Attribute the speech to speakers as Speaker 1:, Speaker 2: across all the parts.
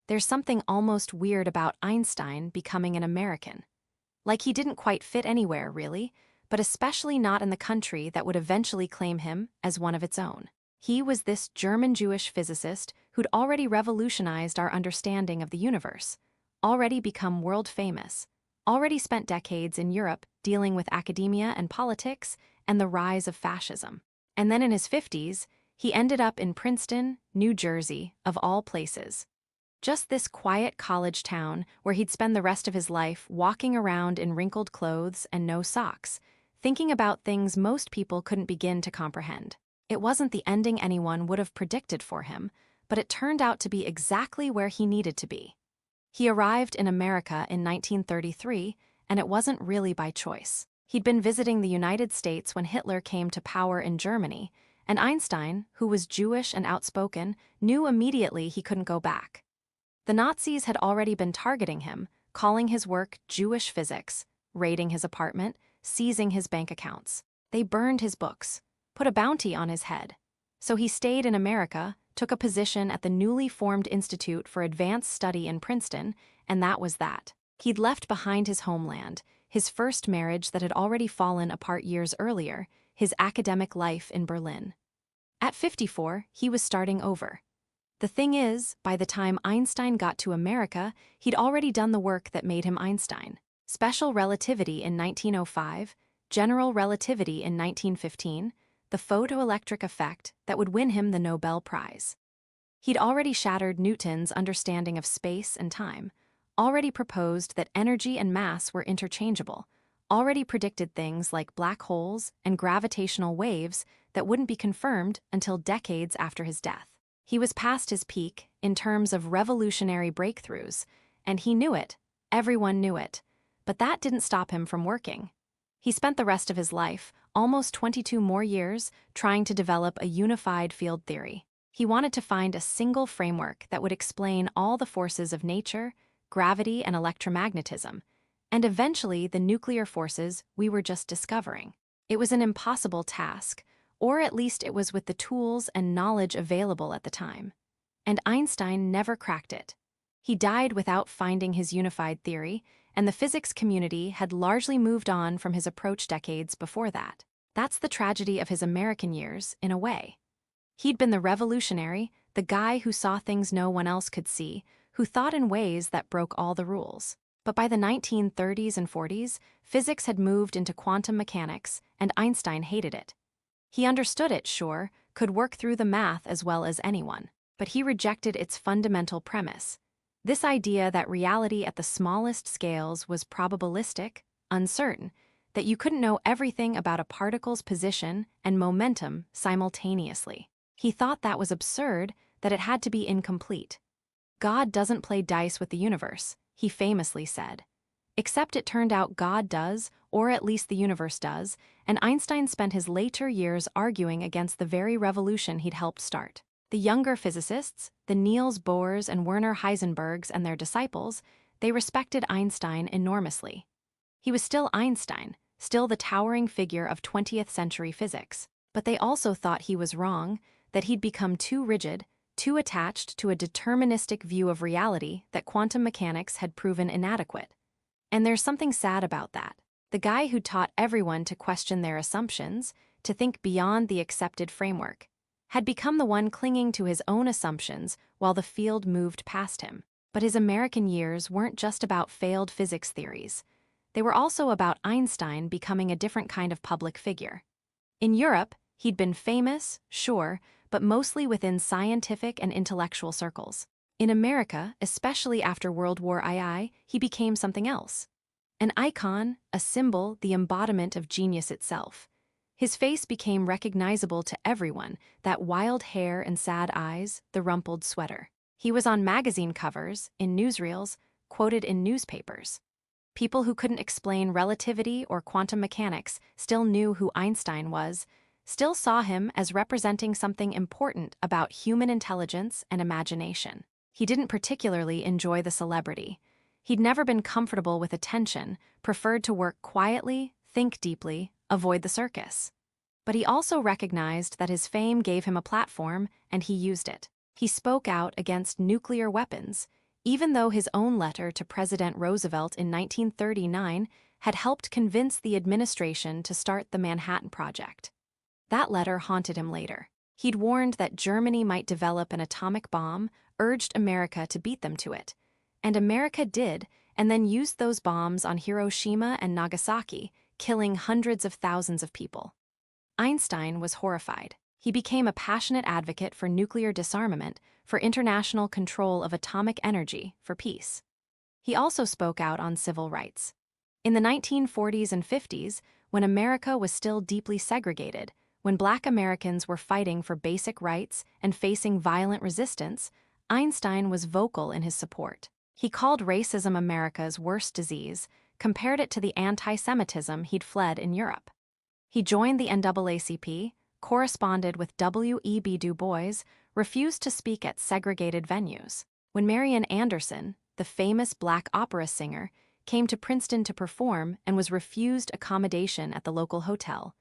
Speaker 1: There's something almost weird about Einstein becoming an American. Like he didn't quite fit anywhere, really, but especially not in the country that would eventually claim him as one of its own. He was this German-Jewish physicist who'd already revolutionized our understanding of the universe, already become world famous, already spent decades in Europe dealing with academia and politics and the rise of fascism. And then in his 50s, he ended up in Princeton, New Jersey, of all places. Just this quiet college town where he'd spend the rest of his life walking around in wrinkled clothes and no socks, thinking about things most people couldn't begin to comprehend. It wasn't the ending anyone would have predicted for him, but it turned out to be exactly where he needed to be. He arrived in America in 1933, and it wasn't really by choice. He'd been visiting the United States when Hitler came to power in Germany, and Einstein, who was Jewish and outspoken, knew immediately he couldn't go back. The Nazis had already been targeting him, calling his work Jewish physics, raiding his apartment, seizing his bank accounts. They burned his books, put a bounty on his head. So he stayed in America, took a position at the newly formed Institute for Advanced Study in Princeton, and that was that. He'd left behind his homeland, his first marriage that had already fallen apart years earlier, his academic life in Berlin. At 54, he was starting over. The thing is, by the time Einstein got to America, he'd already done the work that made him Einstein. Special relativity in 1905, general relativity in 1915, the photoelectric effect that would win him the Nobel Prize. He'd already shattered Newton's understanding of space and time, already proposed that energy and mass were interchangeable, already predicted things like black holes and gravitational waves that wouldn't be confirmed until decades after his death. He was past his peak in terms of revolutionary breakthroughs, and he knew it. Everyone knew it. But that didn't stop him from working. He spent the rest of his life, almost 22 more years, trying to develop a unified field theory. He wanted to find a single framework that would explain all the forces of nature, gravity and electromagnetism, and eventually the nuclear forces we were just discovering. It was an impossible task, or at least it was with the tools and knowledge available at the time. And Einstein never cracked it. He died without finding his unified theory, and the physics community had largely moved on from his approach decades before that. That's the tragedy of his American years, in a way. He'd been the revolutionary, the guy who saw things no one else could see, who thought in ways that broke all the rules. But by the 1930s and 40s, physics had moved into quantum mechanics, and Einstein hated it. He understood it, sure, could work through the math as well as anyone, but he rejected its fundamental premise. This idea that reality at the smallest scales was probabilistic, uncertain, that you couldn't know everything about a particle's position and momentum simultaneously. He thought that was absurd, that it had to be incomplete. God doesn't play dice with the universe, he famously said. Except it turned out God does, or at least the universe does, and Einstein spent his later years arguing against the very revolution he'd helped start. The younger physicists, the Niels Bohrs and Werner Heisenbergs and their disciples, they respected Einstein enormously. He was still Einstein, still the towering figure of 20th century physics, but they also thought he was wrong, that he'd become too rigid, too attached to a deterministic view of reality that quantum mechanics had proven inadequate. And there's something sad about that. The guy who taught everyone to question their assumptions, to think beyond the accepted framework, had become the one clinging to his own assumptions while the field moved past him. But his American years weren't just about failed physics theories. They were also about Einstein becoming a different kind of public figure. In Europe, he'd been famous, sure, but mostly within scientific and intellectual circles. In America, especially after World War II, he became something else. An icon, a symbol, the embodiment of genius itself. His face became recognizable to everyone, that wild hair and sad eyes, the rumpled sweater. He was on magazine covers, in newsreels, quoted in newspapers. People who couldn't explain relativity or quantum mechanics still knew who Einstein was, still saw him as representing something important about human intelligence and imagination. He didn't particularly enjoy the celebrity. He'd never been comfortable with attention, preferred to work quietly, think deeply, avoid the circus. But he also recognized that his fame gave him a platform, and he used it. He spoke out against nuclear weapons, even though his own letter to President Roosevelt in 1939 had helped convince the administration to start the Manhattan Project. That letter haunted him later. He'd warned that Germany might develop an atomic bomb, urged America to beat them to it. And America did, and then used those bombs on Hiroshima and Nagasaki, killing hundreds of thousands of people. Einstein was horrified. He became a passionate advocate for nuclear disarmament, for international control of atomic energy, for peace. He also spoke out on civil rights. In the 1940s and 50s, when America was still deeply segregated, when Black Americans were fighting for basic rights and facing violent resistance, Einstein was vocal in his support. He called racism America's worst disease, compared it to the anti-Semitism he'd fled in Europe. He joined the NAACP, corresponded with W.E.B. Du Bois, refused to speak at segregated venues. When Marian Anderson, the famous Black opera singer, came to Princeton to perform and was refused accommodation at the local hotel,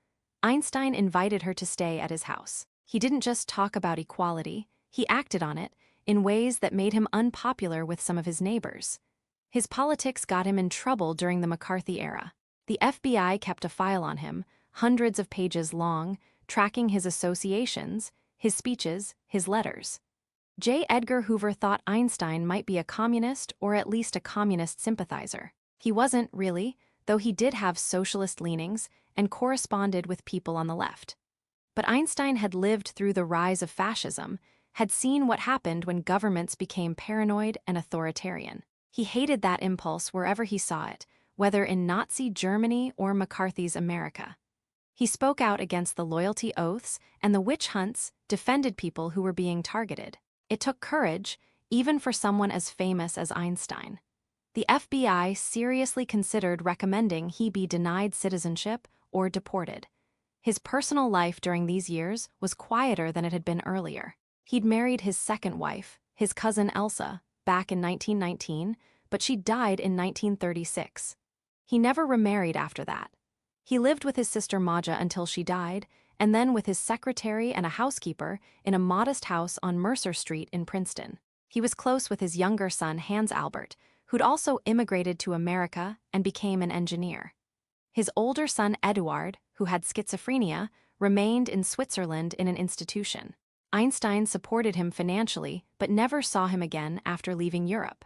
Speaker 1: Einstein invited her to stay at his house. He didn't just talk about equality, he acted on it in ways that made him unpopular with some of his neighbors. His politics got him in trouble during the McCarthy era. The FBI kept a file on him, hundreds of pages long, tracking his associations, his speeches, his letters. J. Edgar Hoover thought Einstein might be a communist or at least a communist sympathizer. He wasn't, really, though he did have socialist leanings and corresponded with people on the left. But Einstein had lived through the rise of fascism, had seen what happened when governments became paranoid and authoritarian. He hated that impulse wherever he saw it, whether in Nazi Germany or McCarthy's America. He spoke out against the loyalty oaths and the witch hunts, defended people who were being targeted. It took courage, even for someone as famous as Einstein. The FBI seriously considered recommending he be denied citizenship or deported. His personal life during these years was quieter than it had been earlier. He'd married his second wife, his cousin Elsa, back in 1919, but she died in 1936. He never remarried after that. He lived with his sister Maja until she died, and then with his secretary and a housekeeper in a modest house on Mercer Street in Princeton. He was close with his younger son Hans Albert, who'd also immigrated to America and became an engineer. His older son Eduard, who had schizophrenia, remained in Switzerland in an institution. Einstein supported him financially, but never saw him again after leaving Europe.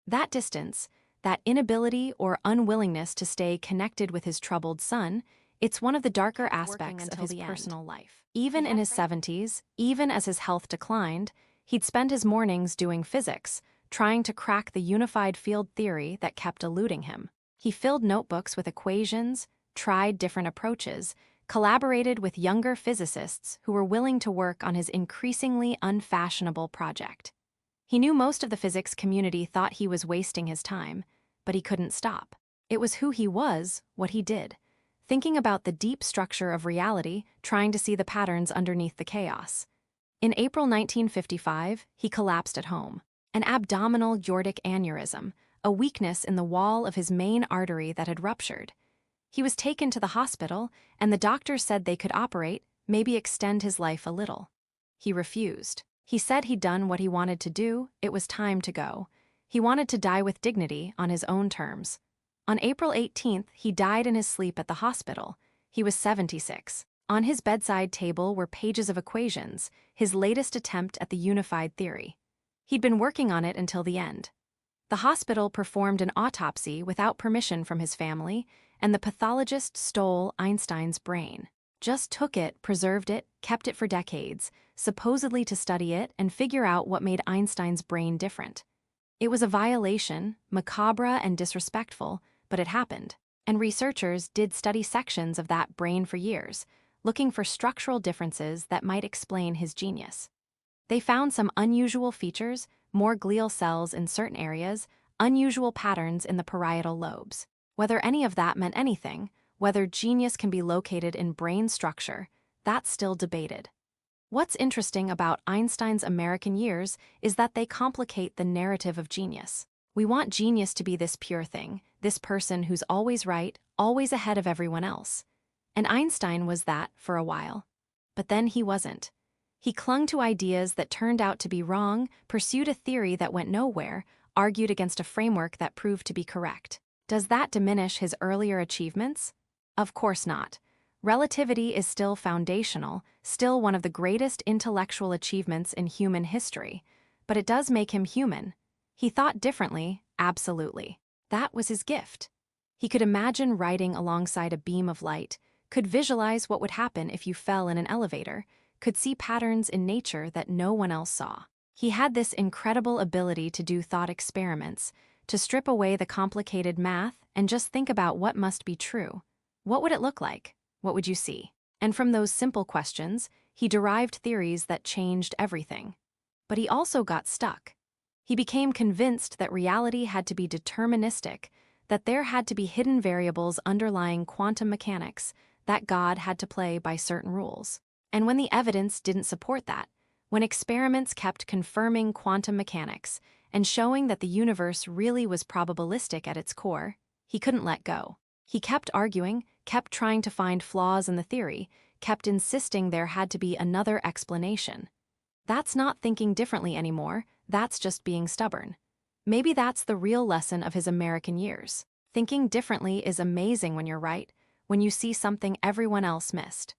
Speaker 1: That distance, that inability or unwillingness to stay connected with his troubled son, it's one of the darker aspects of his personal life. Even in his 70s, even as his health declined, he'd spend his mornings doing physics, trying to crack the unified field theory that kept eluding him. He filled notebooks with equations, tried different approaches, collaborated with younger physicists who were willing to work on his increasingly unfashionable project. He knew most of the physics community thought he was wasting his time, but he couldn't stop. It was who he was, what he did, thinking about the deep structure of reality, trying to see the patterns underneath the chaos. In April 1955, he collapsed at home. An abdominal aortic aneurysm, a weakness in the wall of his main artery that had ruptured. He was taken to the hospital, and the doctors said they could operate, maybe extend his life a little. He refused. He said he'd done what he wanted to do, it was time to go. He wanted to die with dignity, on his own terms. On April 18th, he died in his sleep at the hospital. He was 76. On his bedside table were pages of equations, his latest attempt at the unified theory. He'd been working on it until the end. The hospital performed an autopsy without permission from his family, and the pathologist stole Einstein's brain. Just took it, preserved it, kept it for decades, supposedly to study it and figure out what made Einstein's brain different. It was a violation, macabre and disrespectful, but it happened. And researchers did study sections of that brain for years, looking for structural differences that might explain his genius. They found some unusual features, more glial cells in certain areas, unusual patterns in the parietal lobes. Whether any of that meant anything, whether genius can be located in brain structure, that's still debated. What's interesting about Einstein's American years is that they complicate the narrative of genius. We want genius to be this pure thing, this person who's always right, always ahead of everyone else. And Einstein was that for a while. But then he wasn't. He clung to ideas that turned out to be wrong, pursued a theory that went nowhere, argued against a framework that proved to be correct. Does that diminish his earlier achievements? Of course not. Relativity is still foundational, still one of the greatest intellectual achievements in human history, but it does make him human. He thought differently, absolutely. That was his gift. He could imagine riding alongside a beam of light, could visualize what would happen if you fell in an elevator, could see patterns in nature that no one else saw. He had this incredible ability to do thought experiments, to strip away the complicated math and just think about what must be true. What would it look like? What would you see? And from those simple questions, he derived theories that changed everything. But he also got stuck. He became convinced that reality had to be deterministic, that there had to be hidden variables underlying quantum mechanics, that God had to play by certain rules. And when the evidence didn't support that, when experiments kept confirming quantum mechanics and showing that the universe really was probabilistic at its core, he couldn't let go. He kept arguing, kept trying to find flaws in the theory, kept insisting there had to be another explanation. That's not thinking differently anymore, that's just being stubborn. Maybe that's the real lesson of his American years. Thinking differently is amazing when you're right, when you see something everyone else missed.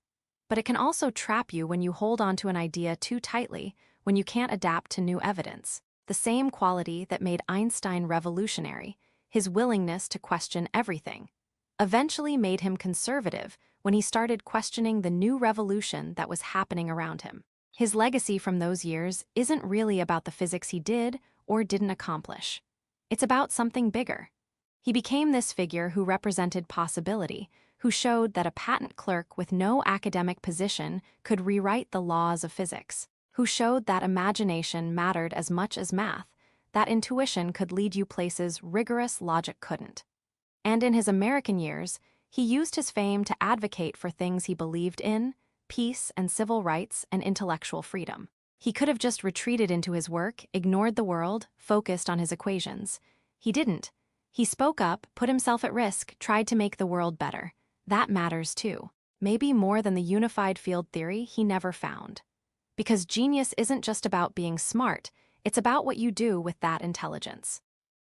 Speaker 1: But it can also trap you when you hold on to an idea too tightly, when you can't adapt to new evidence. The same quality that made Einstein revolutionary, his willingness to question everything, eventually made him conservative when he started questioning the new revolution that was happening around him. His legacy from those years isn't really about the physics he did or didn't accomplish. It's about something bigger. He became this figure who represented possibility, who showed that a patent clerk with no academic position could rewrite the laws of physics, who showed that imagination mattered as much as math, that intuition could lead you places rigorous logic couldn't. And in his American years, he used his fame to advocate for things he believed in: peace and civil rights and intellectual freedom. He could have just retreated into his work, ignored the world, focused on his equations. He didn't. He spoke up, put himself at risk, tried to make the world better. That matters too. Maybe more than the unified field theory he never found. Because genius isn't just about being smart, it's about what you do with that intelligence.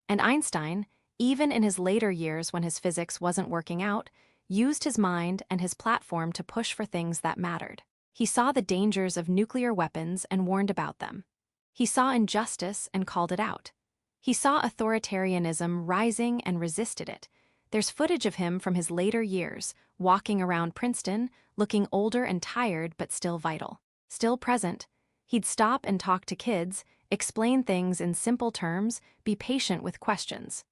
Speaker 1: And Einstein, even in his later years when his physics wasn't working out, used his mind and his platform to push for things that mattered. He saw the dangers of nuclear weapons and warned about them. He saw injustice and called it out. He saw authoritarianism rising and resisted it. There's footage of him from his later years, walking around Princeton, looking older and tired but still vital, still present. He'd stop and talk to kids, explain things in simple terms, be patient with questions.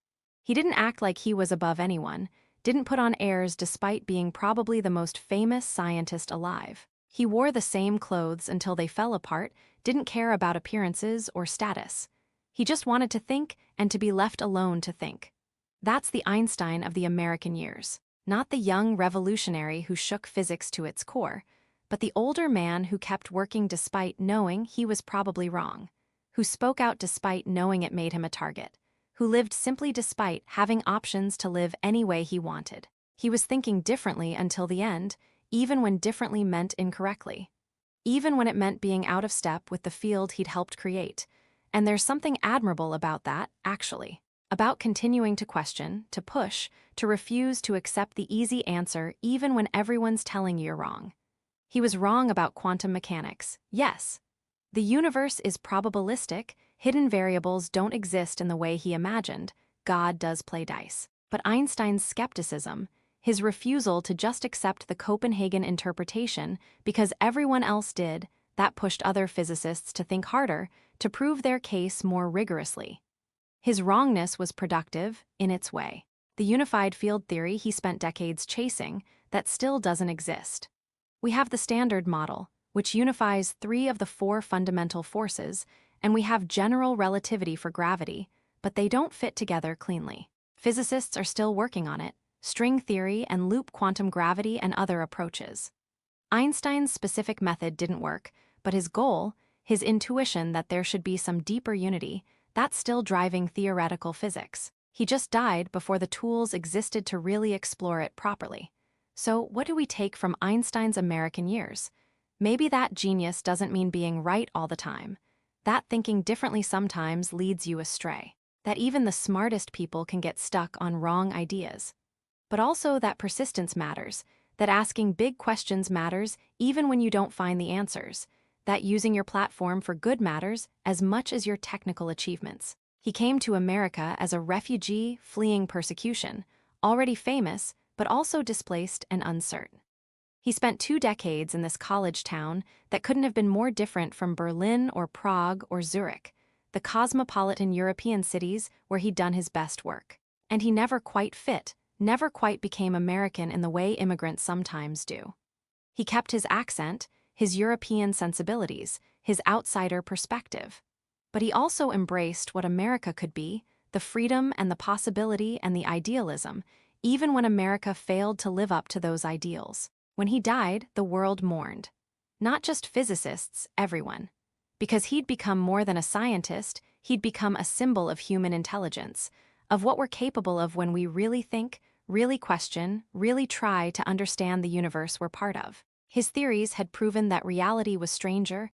Speaker 1: He didn't act like he was above anyone, didn't put on airs despite being probably the most famous scientist alive. He wore the same clothes until they fell apart, didn't care about appearances or status. He just wanted to think and to be left alone to think. That's the Einstein of the American years, not the young revolutionary who shook physics to its core, but the older man who kept working despite knowing he was probably wrong, who spoke out despite knowing it made him a target, who lived simply despite having options to live any way he wanted. He was thinking differently until the end, even when differently meant incorrectly. Even when it meant being out of step with the field he'd helped create. And there's something admirable about that, actually. About continuing to question, to push, to refuse to accept the easy answer even when everyone's telling you you're wrong. He was wrong about quantum mechanics, yes. The universe is probabilistic, hidden variables don't exist in the way he imagined, God does play dice. But Einstein's skepticism, his refusal to just accept the Copenhagen interpretation because everyone else did, that pushed other physicists to think harder, to prove their case more rigorously. His wrongness was productive, in its way. The unified field theory he spent decades chasing, that still doesn't exist. We have the Standard Model, which unifies 3 of the 4 fundamental forces, and we have general relativity for gravity, but they don't fit together cleanly. Physicists are still working on it, string theory and loop quantum gravity and other approaches. Einstein's specific method didn't work, but his goal, his intuition that there should be some deeper unity, that's still driving theoretical physics. He just died before the tools existed to really explore it properly. So what do we take from Einstein's American years? Maybe that genius doesn't mean being right all the time. That thinking differently sometimes leads you astray. that even the smartest people can get stuck on wrong ideas. But also that persistence matters, that asking big questions matters even when you don't find the answers, that using your platform for good matters as much as your technical achievements. He came to America as a refugee fleeing persecution, already famous, but also displaced and uncertain. He spent 2 decades in this college town that couldn't have been more different from Berlin or Prague or Zurich, the cosmopolitan European cities where he'd done his best work. And he never quite fit, never quite became American in the way immigrants sometimes do. He kept his accent, his European sensibilities, his outsider perspective. But he also embraced what America could be, the freedom and the possibility and the idealism, even when America failed to live up to those ideals. When he died, the world mourned. Not just physicists, everyone. Because he'd become more than a scientist, he'd become a symbol of human intelligence, of what we're capable of when we really think, really question, really try to understand the universe we're part of. His theories had proven that reality was stranger,